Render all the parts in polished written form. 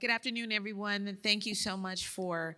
Good afternoon, everyone, and thank you so much for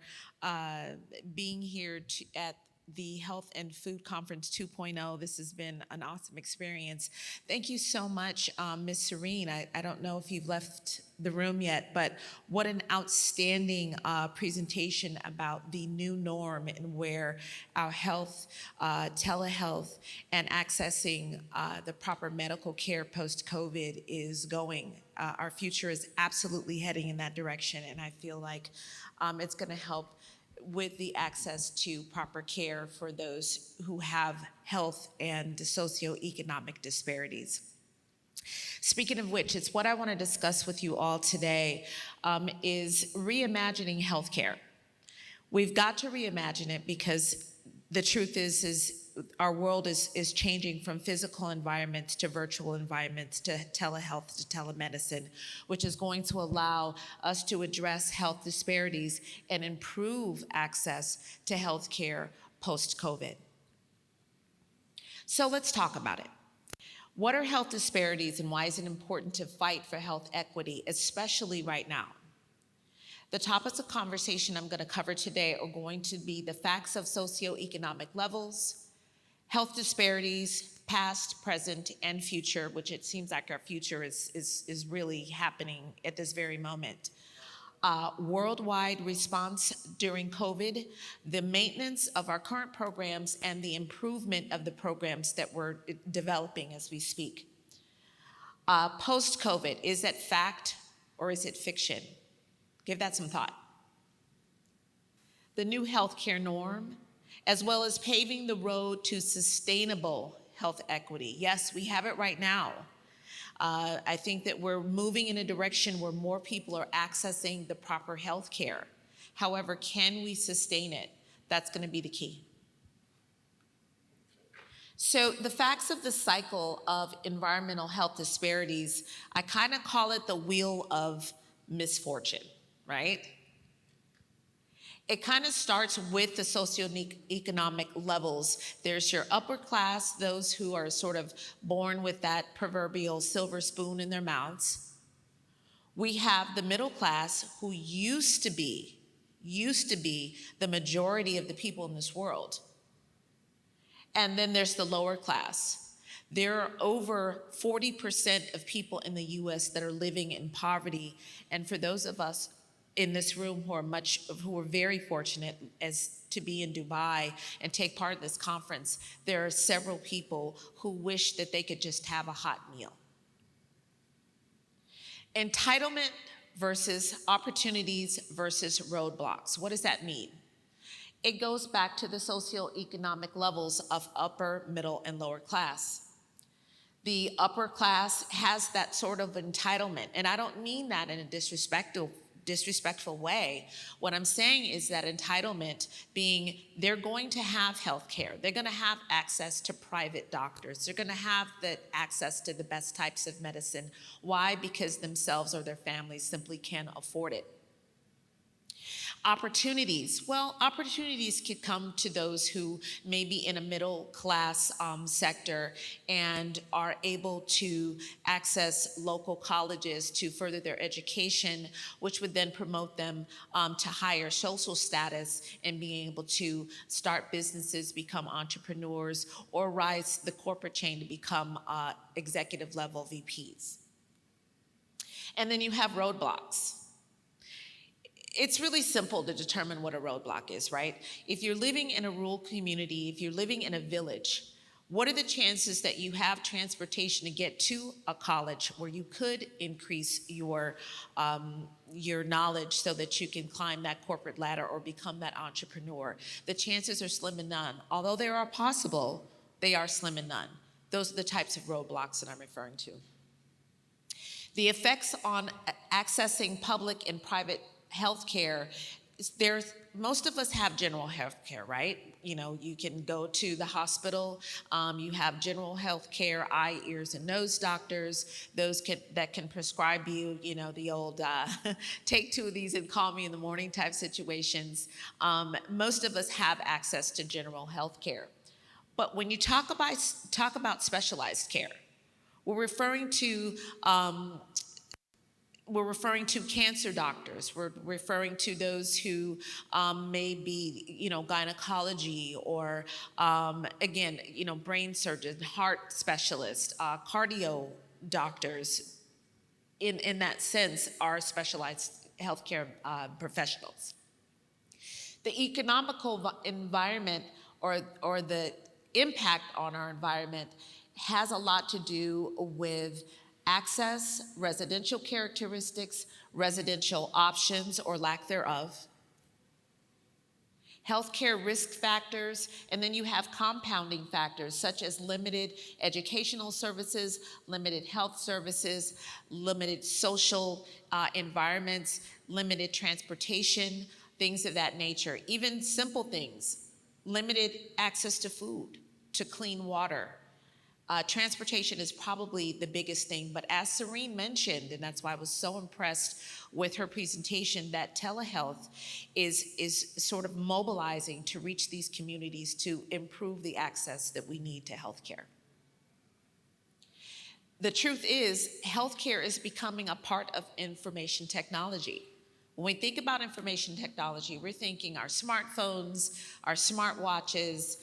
being here at the Health and Food Conference 2.0. This has been an awesome experience. Thank you so much, Ms. Serene. I don't know if you've left the room yet, but what an outstanding presentation about the new norm and where our health, telehealth, and accessing the proper medical care post-COVID is going. Our future is absolutely heading in that direction, and I feel like it's going to help with the access to proper care for those who have health and socioeconomic disparities. Speaking of which, it's what I want to discuss with you all today is reimagining healthcare. We've got to reimagine it because the truth is our world is changing from physical environments to virtual environments to telehealth to telemedicine, which is going to allow us to address health disparities and improve access to health care post-COVID. So let's talk about it. What are health disparities and why is it important to fight for health equity, especially right now? The topics of conversation I'm going to cover today are going to be the facts of socioeconomic levels, health disparities, past, present, and future, which it seems like our future is really happening at this very moment. Worldwide response during COVID, the maintenance of our current programs, and the improvement of the programs that we're developing as we speak. Post-COVID, is that fact or is it fiction? Give that some thought. The new healthcare norm, as well as paving the road to sustainable health equity. Yes, we have it right now. I think that we're moving in a direction where more people are accessing the proper health care. However, can we sustain it? That's going to be the key. So the facts of the cycle of environmental health disparities, I kind of call it the wheel of misfortune, right? It kind of starts with the socioeconomic levels. There's your upper class, those who are sort of born with that proverbial silver spoon in their mouths. We have the middle class who used to be the majority of the people in this world. And then there's the lower class. There are over 40% of people in the US that are living in poverty. And for those of us in this room who are very fortunate as to be in Dubai and take part in this conference, there are several people who wish that they could just have a hot meal. Entitlement versus opportunities versus roadblocks. What does that mean? It goes back to the socioeconomic levels of upper, middle, and lower class. The upper class has that sort of entitlement, and I don't mean that in a disrespectful way. What I'm saying is that entitlement being they're going to have health care. They're going to have access to private doctors. They're going to have the access to the best types of medicine. Why? Because themselves or their families simply can't afford it. Opportunities. Well, opportunities could come to those who may be in a middle class sector and are able to access local colleges to further their education, which would then promote them to higher social status and being able to start businesses, become entrepreneurs, or rise the corporate chain to become executive level VPs. And then you have roadblocks. It's really simple to determine what a roadblock is, right? If you're living in a rural community, if you're living in a village, what are the chances that you have transportation to get to a college where you could increase your knowledge so that you can climb that corporate ladder or become that entrepreneur? The chances are slim and none. Although they are possible, they are slim and none. Those are the types of roadblocks that I'm referring to. The effects on accessing public and private healthcare, most of us have general health care, right? You know, you can go to the hospital, you have general health care, eye, ears, and nose doctors, that can prescribe you, you know, the old take 2 of these and call me in the morning type situations. Most of us have access to general health care. But when you talk about specialized care, we're referring to We're referring to cancer doctors. We're referring to those who may be, gynecology or, again, brain surgeons, heart specialists, cardio doctors. In that sense, are specialized healthcare professionals. The economical environment or the impact on our environment has a lot to do with access, residential characteristics, residential options or lack thereof, healthcare risk factors, and then you have compounding factors such as limited educational services, limited health services, limited social environments, limited transportation, things of that nature. Even simple things, limited access to food, to clean water. Transportation is probably the biggest thing, but as Serene mentioned, and that's why I was so impressed with her presentation, that telehealth is sort of mobilizing to reach these communities to improve the access that we need to healthcare. The truth is, healthcare is becoming a part of information technology. When we think about information technology, we're thinking our smartphones, our smartwatches,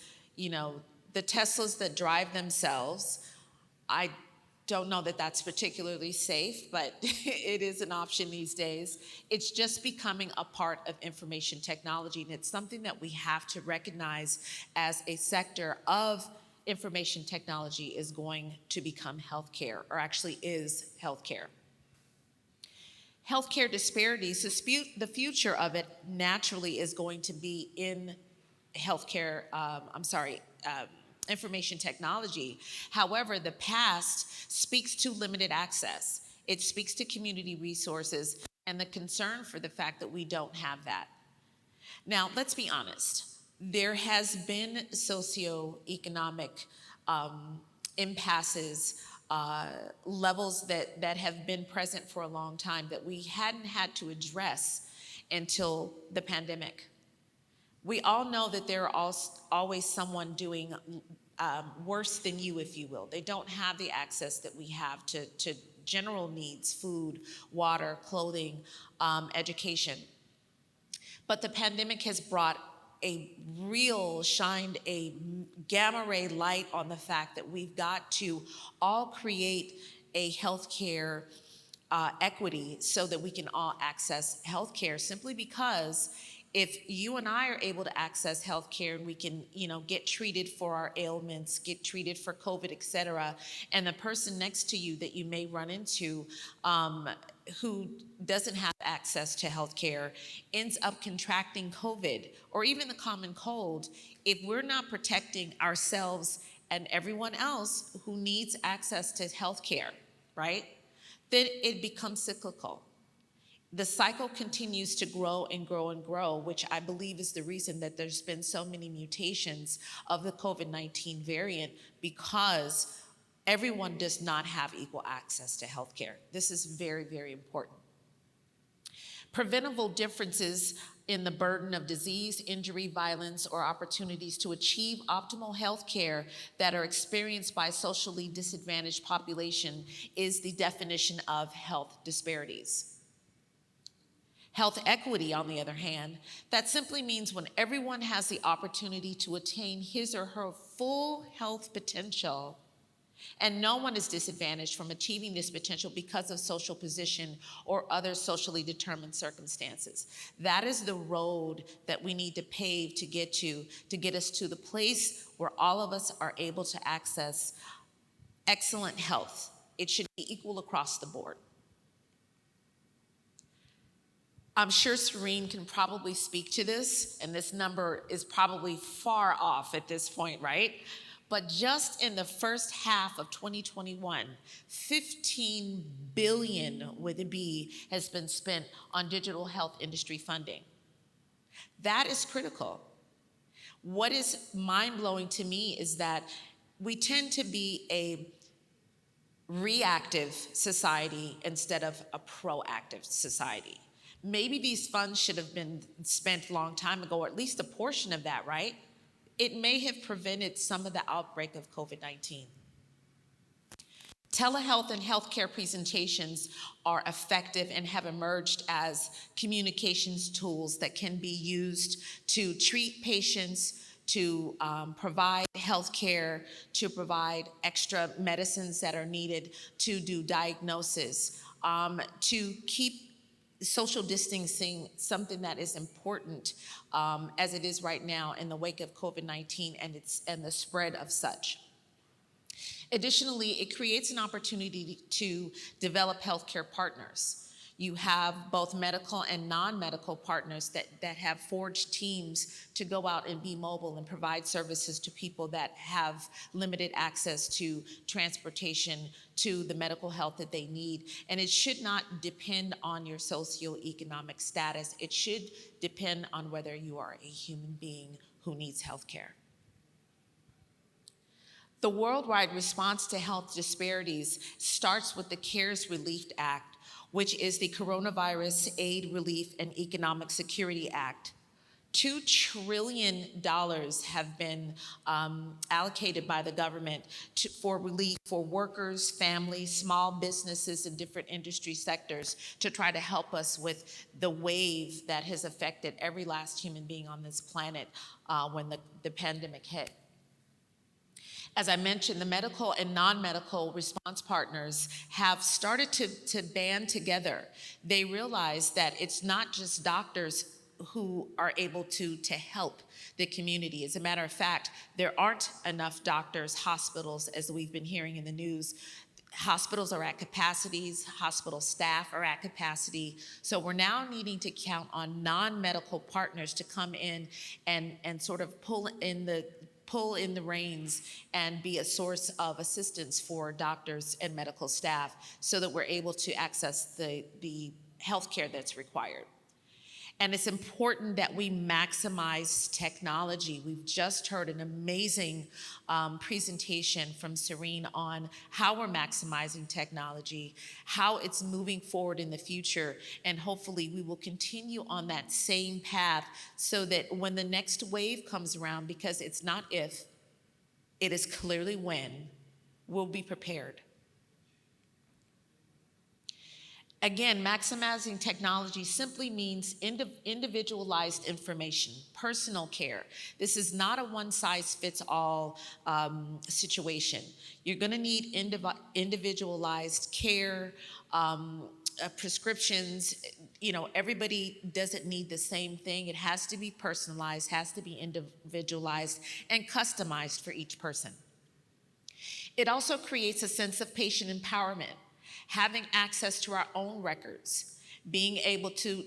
the Teslas that drive themselves. I don't know that that's particularly safe, but it is an option these days. It's just becoming a part of information technology, and it's something that we have to recognize as a sector of information technology is going to become healthcare, or actually is healthcare. Healthcare disparities, the future of it naturally is going to be in healthcare, information technology. However, the past speaks to limited access. It speaks to community resources and the concern for the fact that we don't have that. Now, let's be honest. There has been socioeconomic impasses, levels that have been present for a long time that we hadn't had to address until the pandemic. We all know that there are always someone doing worse than you, if you will. They don't have the access that we have to general needs, food, water, clothing, education. But the pandemic has shined a gamma ray light on the fact that we've got to all create a healthcare equity so that we can all access healthcare, simply because if you and I are able to access healthcare and we can, get treated for our ailments, get treated for COVID, et cetera, and the person next to you that you may run into who doesn't have access to healthcare ends up contracting COVID or even the common cold, if we're not protecting ourselves and everyone else who needs access to healthcare, right, then it becomes cyclical. The cycle continues to grow and grow and grow, which I believe is the reason that there's been so many mutations of the COVID-19 variant, because everyone does not have equal access to healthcare. This is very, very important. Preventable differences in the burden of disease, injury, violence, or opportunities to achieve optimal health care that are experienced by socially disadvantaged population is the definition of health disparities. Health equity, on the other hand, that simply means when everyone has the opportunity to attain his or her full health potential, and no one is disadvantaged from achieving this potential because of social position or other socially determined circumstances. That is the road that we need to pave to get us to the place where all of us are able to access excellent health. It should be equal across the board. I'm sure Serene can probably speak to this, and this number is probably far off at this point, right? But just in the first half of 2021, 15 billion with a B has been spent on digital health industry funding. That is critical. What is mind-blowing to me is that we tend to be a reactive society instead of a proactive society. Maybe these funds should have been spent a long time ago, or at least a portion of that, right? It may have prevented some of the outbreak of COVID-19. Telehealth and healthcare presentations are effective and have emerged as communications tools that can be used to treat patients, to provide healthcare, to provide extra medicines that are needed, to do diagnosis, to keep social distancing something that is important as it is right now in the wake of COVID-19 and the spread of such. Additionally, it creates an opportunity to develop healthcare partners. You have both medical and non-medical partners that have forged teams to go out and be mobile and provide services to people that have limited access to transportation, to the medical health that they need. And it should not depend on your socioeconomic status. It should depend on whether you are a human being who needs healthcare. The worldwide response to health disparities starts with the CARES Relief Act, which is the Coronavirus Aid, Relief, and Economic Security Act. $2 trillion have been allocated by the government for relief for workers, families, small businesses, and different industry sectors to try to help us with the wave that has affected every last human being on this planet when the pandemic hit. As I mentioned, the medical and non-medical response partners have started to band together. They realize that it's not just doctors who are able to help the community. As a matter of fact, there aren't enough doctors, hospitals, as we've been hearing in the news. Hospitals are at capacities, hospital staff are at capacity. So we're now needing to count on non-medical partners to come in and sort of pull in the reins and be a source of assistance for doctors and medical staff so that we're able to access the health care that's required. And it's important that we maximize technology. We've just heard an amazing presentation from Serene on how we're maximizing technology, how it's moving forward in the future, and hopefully we will continue on that same path so that when the next wave comes around, because it's not if, it is clearly when, we'll be prepared. Again, maximizing technology simply means individualized information, personal care. This is not a one-size-fits-all situation. You're going to need individualized care, prescriptions. You know, everybody doesn't need the same thing. It has to be personalized, has to be individualized, and customized for each person. It also creates a sense of patient empowerment. Having access to our own records, being able to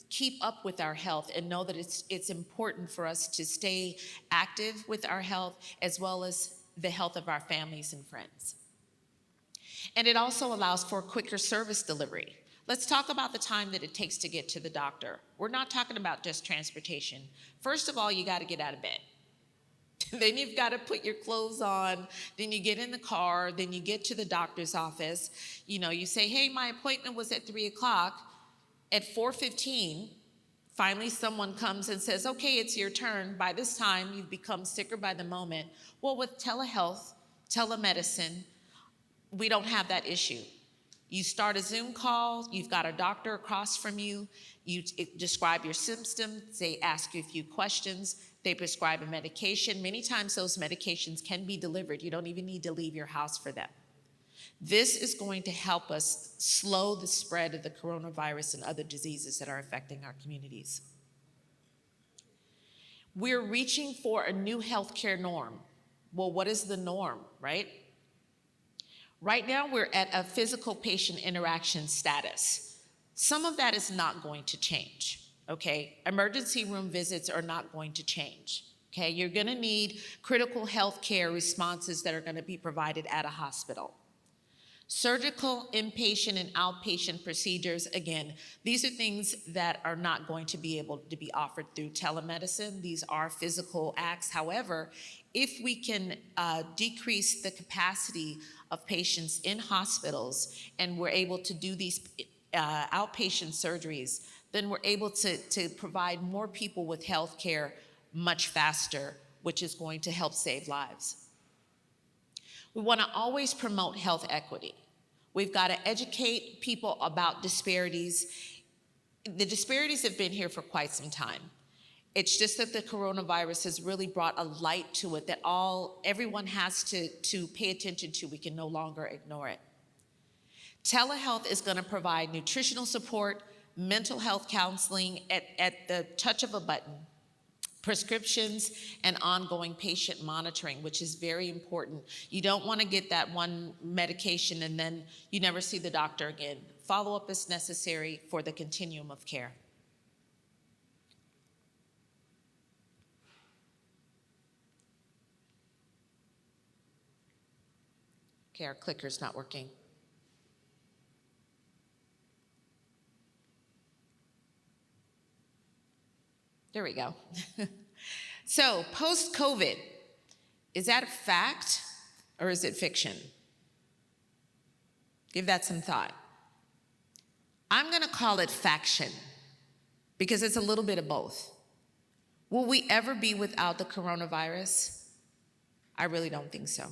keep up with our health and know that it's important for us to stay active with our health as well as the health of our families and friends. And it also allows for quicker service delivery. Let's talk about the time that it takes to get to the doctor. We're not talking about just transportation. First of all, you got to get out of bed. Then you've got to put your clothes on, then you get in the car, then you get to the doctor's office. You know, you say, hey, my appointment was at 3 o'clock. At 4:15, finally someone comes and says, okay, it's your turn. By this time, you've become sicker by the moment. Well, with telehealth, telemedicine, we don't have that issue. You start a Zoom call, you've got a doctor across from you, you describe your symptoms, they ask you a few questions, they prescribe a medication. Many times those medications can be delivered. You don't even need to leave your house for them. This is going to help us slow the spread of the coronavirus and other diseases that are affecting our communities. We're reaching for a new healthcare norm. Well, what is the norm, right? Right now, we're at a physical patient interaction status. Some of that is not going to change. Okay, emergency room visits are not going to change. Okay, you're going to need critical health care responses that are going to be provided at a hospital. Surgical, inpatient, and outpatient procedures, again, these are things that are not going to be able to be offered through telemedicine. These are physical acts. However, if we can decrease the capacity of patients in hospitals and we're able to do these outpatient surgeries, then we're able to provide more people with health care much faster, which is going to help save lives. We want to always promote health equity. We've got to educate people about disparities. The disparities have been here for quite some time. It's just that the coronavirus has really brought a light to it that everyone has to pay attention to. We can no longer ignore it. Telehealth is going to provide nutritional support, mental health counseling at the touch of a button, prescriptions, and ongoing patient monitoring, which is very important. You don't want to get that one medication and then you never see the doctor again. Follow-up is necessary for the continuum of care. Okay, our clicker's not working. There we go. So, post-COVID, is that a fact or is it fiction? Give that some thought. I'm going to call it faction because it's a little bit of both. Will we ever be without the coronavirus? I really don't think so.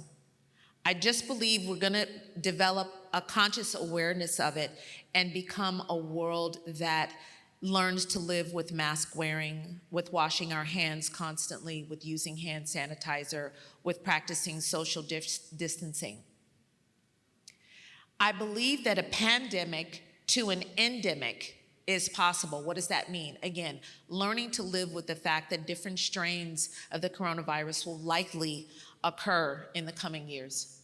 I just believe we're going to develop a conscious awareness of it and become a world that learns to live with mask wearing, with washing our hands constantly, with using hand sanitizer, with practicing social distancing. I believe that a pandemic to an endemic is possible. What does that mean? Again, learning to live with the fact that different strains of the coronavirus will likely occur in the coming years.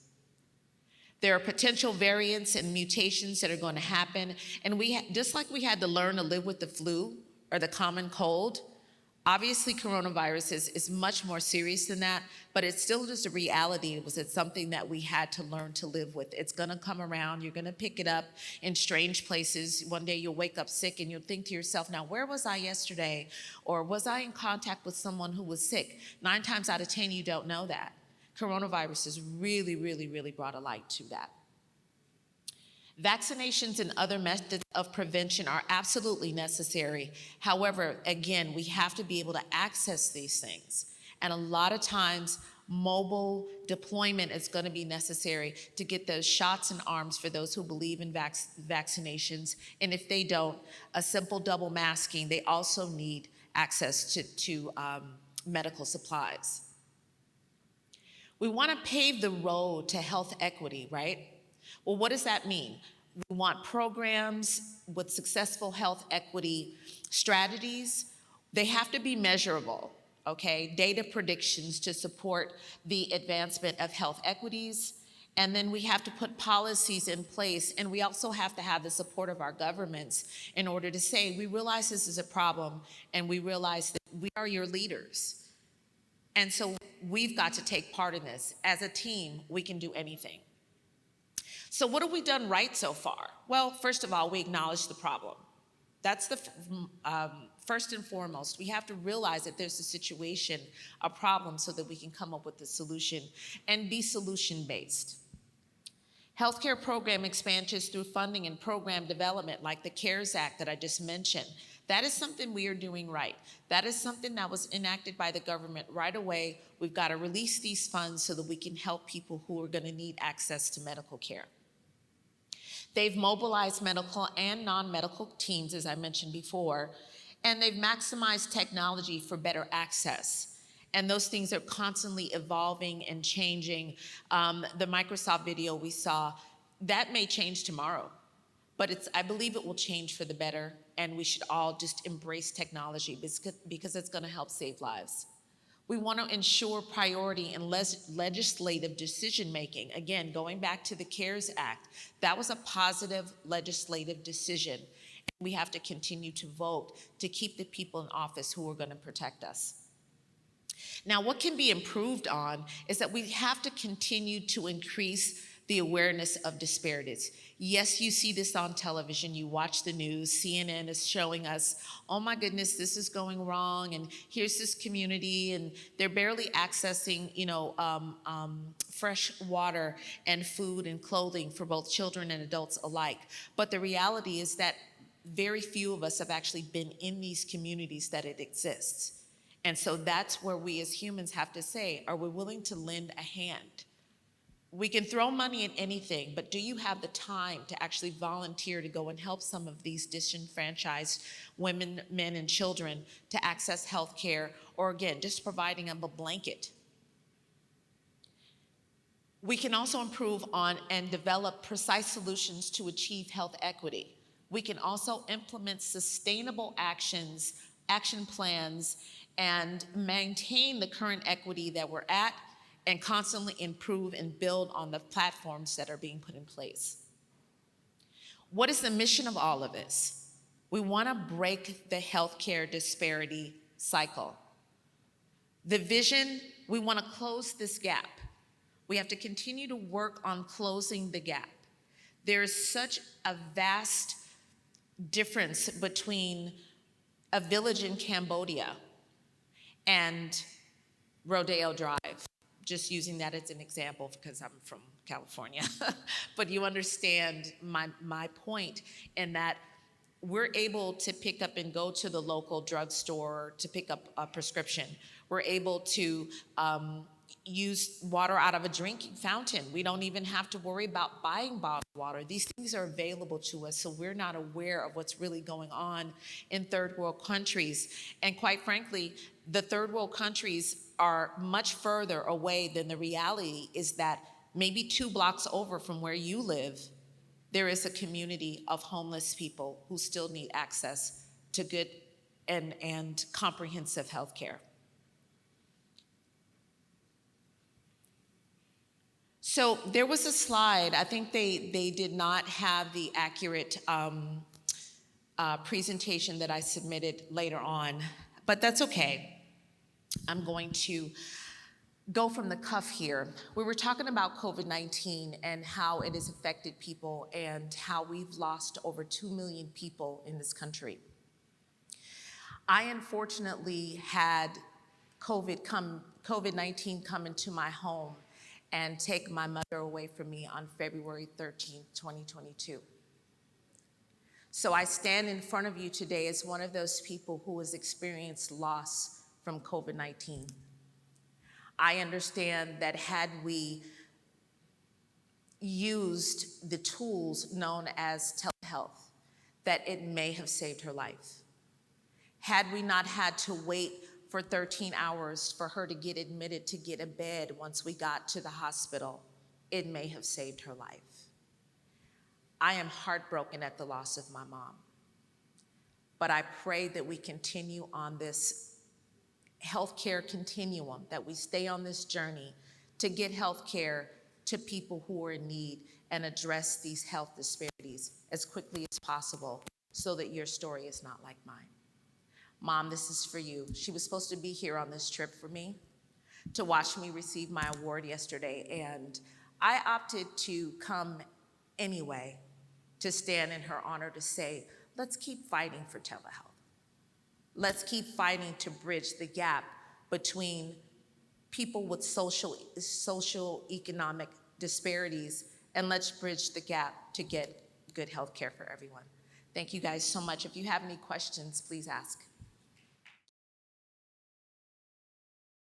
There are potential variants and mutations that are going to happen, and just like we had to learn to live with the flu or the common cold, obviously coronavirus is much more serious than that, but it's still just a reality. It's something that we had to learn to live with. It's going to come around. You're going to pick it up in strange places. One day you'll wake up sick and you'll think to yourself, now where was I yesterday? Or was I in contact with someone who was sick? 9 times out of 10 you don't know that. Coronavirus has really, really, really brought a light to that. Vaccinations and other methods of prevention are absolutely necessary. However, again, we have to be able to access these things. And a lot of times, mobile deployment is going to be necessary to get those shots in arms for those who believe in vaccinations. And if they don't, a simple double masking, they also need access to medical supplies. We want to pave the road to health equity, right? Well, what does that mean? We want programs with successful health equity strategies. They have to be measurable, okay? Data predictions to support the advancement of health equities. And then we have to put policies in place, and we also have to have the support of our governments in order to say, we realize this is a problem, and we realize that we are your leaders. And so we've got to take part in this. As a team, we can do anything. So what have we done right so far? Well, first of all, we acknowledge the problem. That's the first and foremost. We have to realize that there's a situation, a problem, so that we can come up with a solution and be solution-based. Healthcare program expansions through funding and program development, like the CARES Act that I just mentioned, that is something we are doing right. That is something that was enacted by the government right away. We've got to release these funds so that we can help people who are going to need access to medical care. They've mobilized medical and non-medical teams, as I mentioned before, and they've maximized technology for better access. And those things are constantly evolving and changing. The Microsoft video we saw, that may change tomorrow. But I believe it will change for the better, and we should all just embrace technology because it's going to help save lives. We want to ensure priority in legislative decision-making. Again, going back to the CARES Act, that was a positive legislative decision. We have to continue to vote to keep the people in office who are going to protect us. Now, what can be improved on is that we have to continue to increase the awareness of disparities. Yes, you see this on television, you watch the news, CNN is showing us, oh my goodness, this is going wrong, and here's this community, and they're barely accessing, fresh water and food and clothing for both children and adults alike. But the reality is that very few of us have actually been in these communities that it exists. And so that's where we as humans have to say, are we willing to lend a hand? We can throw money at anything, but do you have the time to actually volunteer to go and help some of these disenfranchised women, men, and children to access health care, or again, just providing them a blanket? We can also improve on and develop precise solutions to achieve health equity. We can also implement sustainable actions, action plans, and maintain the current equity that we're at, and constantly improve and build on the platforms that are being put in place. What is the mission of all of this? We want to break the healthcare disparity cycle. The vision, we want to close this gap. We have to continue to work on closing the gap. There is such a vast difference between a village in Cambodia and Rodeo Drive, just using that as an example because I'm from California. But you understand my point in that we're able to pick up and go to the local drugstore to pick up a prescription. We're able to use water out of a drinking fountain. We don't even have to worry about buying bottled water. These things are available to us, so we're not aware of what's really going on in third world countries. And quite frankly, the third world countries are much further away than the reality is that maybe 2 blocks over from where you live, there is a community of homeless people who still need access to good and comprehensive health care. So there was a slide, I think they did not have the accurate presentation that I submitted later on, but that's okay. I'm going to go from the cuff here. We were talking about COVID-19 and how it has affected people and how we've lost over 2 million people in this country. I unfortunately had COVID-19 come into my home and take my mother away from me on February 13th, 2022. So I stand in front of you today as one of those people who has experienced loss from COVID-19. I understand that had we used the tools known as telehealth, that it may have saved her life. Had we not had to wait for 13 hours for her to get admitted to get a bed once we got to the hospital, it may have saved her life. I am heartbroken at the loss of my mom, but I pray that we continue on this healthcare continuum, that we stay on this journey to get healthcare to people who are in need and address these health disparities as quickly as possible so that your story is not like mine. Mom, this is for you. She was supposed to be here on this trip for me to watch me receive my award yesterday, and I opted to come anyway to stand in her honor to say, let's keep fighting for telehealth. Let's keep fighting to bridge the gap between people with socio-economic disparities, and let's bridge the gap to get good health care for everyone. Thank you guys so much. If you have any questions, please ask.